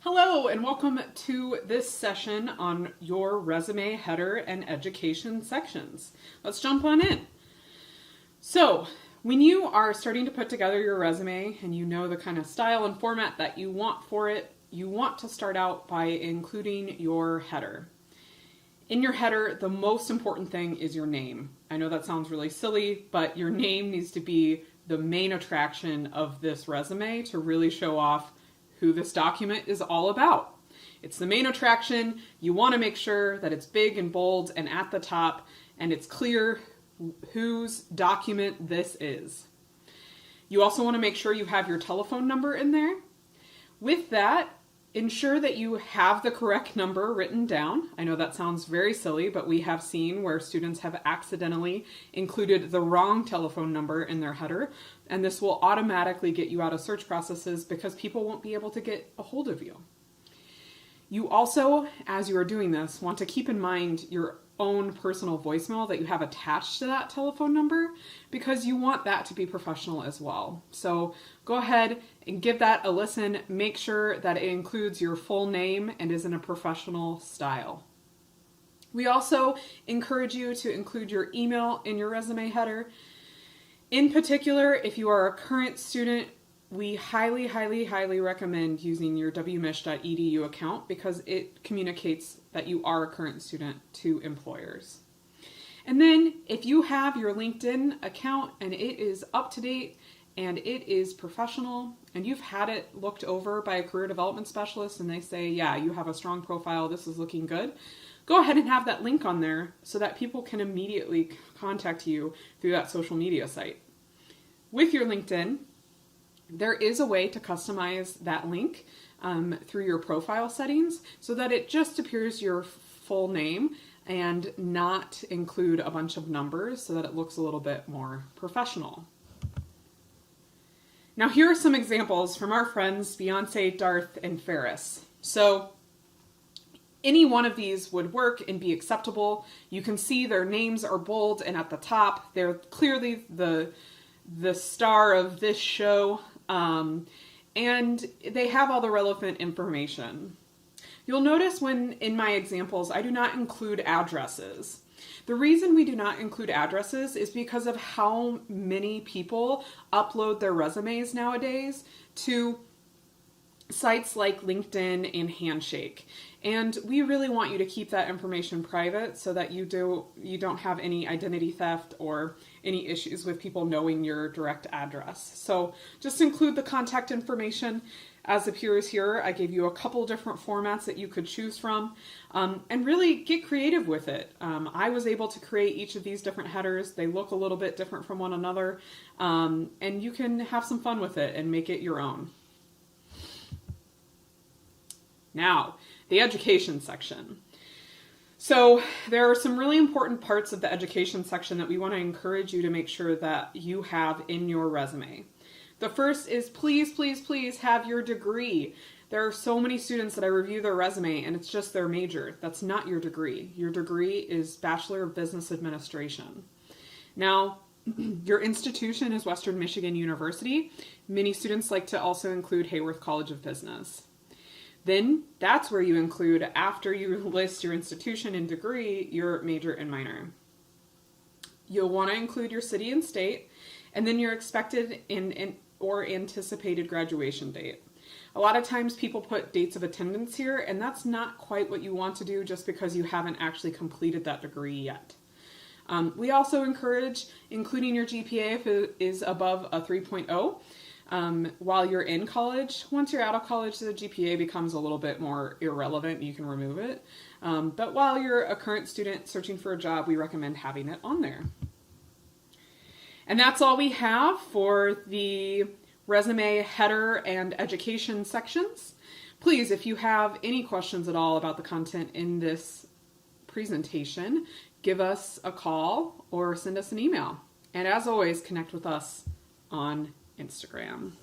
Hello and welcome to this session on your resume header and education sections. Let's jump on in. So when you are starting to put together your resume and you know the kind of style and format that you want for it, you want to start out by including your header. In your header, the most important thing is your name. I know that sounds really silly, but your name needs to be the main attraction of this resume to really show off who this document is all about. It's the main attraction. You want to make sure that it's big and bold and at the top, and it's clear whose document this is. You also want to make sure you have your telephone number in there. With that, ensure that you have the correct number written down. I know that sounds very silly, but we have seen where students have accidentally included the wrong telephone number in their header, and this will automatically get you out of search processes because people won't be able to get a hold of you. You also, as you are doing this, want to keep in mind your own personal voicemail that you have attached to that telephone number because you want that to be professional as well. So go ahead and give that a listen. Make sure that it includes your full name and is in a professional style. We also encourage you to include your email in your resume header. In particular, if you are a current student, we highly recommend using your wmich.edu account because it communicates that you are a current student to employers. And then if you have your LinkedIn account and it is up to date and it is professional and you've had it looked over by a career development specialist and they say, yeah, you have a strong profile, this is looking good, go ahead and have that link on there so that people can immediately contact you through that social media site. With your LinkedIn, there is a way to customize that link through your profile settings so that it just appears your full name and not include a bunch of numbers so that it looks a little bit more professional. Now here are some examples from our friends Beyonce, Darth, and Ferris. So any one of these would work and be acceptable. You can see their names are bold and at the top. They're clearly the star of this show. And they have all the relevant information. You'll notice when in my examples, I do not include addresses. The reason we do not include addresses is because of how many people upload their resumes nowadays to sites like LinkedIn and Handshake. And we really want you to keep that information private so that you don't have any identity theft or any issues with people knowing your direct address. So just include the contact information as appears here. I gave you a couple different formats that you could choose from, and really get creative with it. I was able to create each of these different headers. They look a little bit different from one another, and you can have some fun with it and make it your own. Now, the education section. So there are some really important parts of the education section that we want to encourage you to make sure that you have in your resume. The first is please have your degree. There are so many students that I review their resume and it's just their major. That's not your degree. Your degree is Bachelor of Business Administration. Now, your institution is Western Michigan University. Many students like to also include Hayworth College of Business. Then that's where you include, after you list your institution and degree, your major and minor. You'll want to include your city and state, and then your expected or anticipated graduation date. A lot of times people put dates of attendance here, and that's not quite what you want to do just because you haven't actually completed that degree yet. We also encourage including your GPA if it is above a 3.0. While you're in college. Once you're out of college, the GPA becomes a little bit more irrelevant. You can remove it. But while you're a current student searching for a job, we recommend having it on there. And that's all we have for the resume header and education sections. Please, if you have any questions at all about the content in this presentation, give us a call or send us an email. And as always, connect with us on Instagram.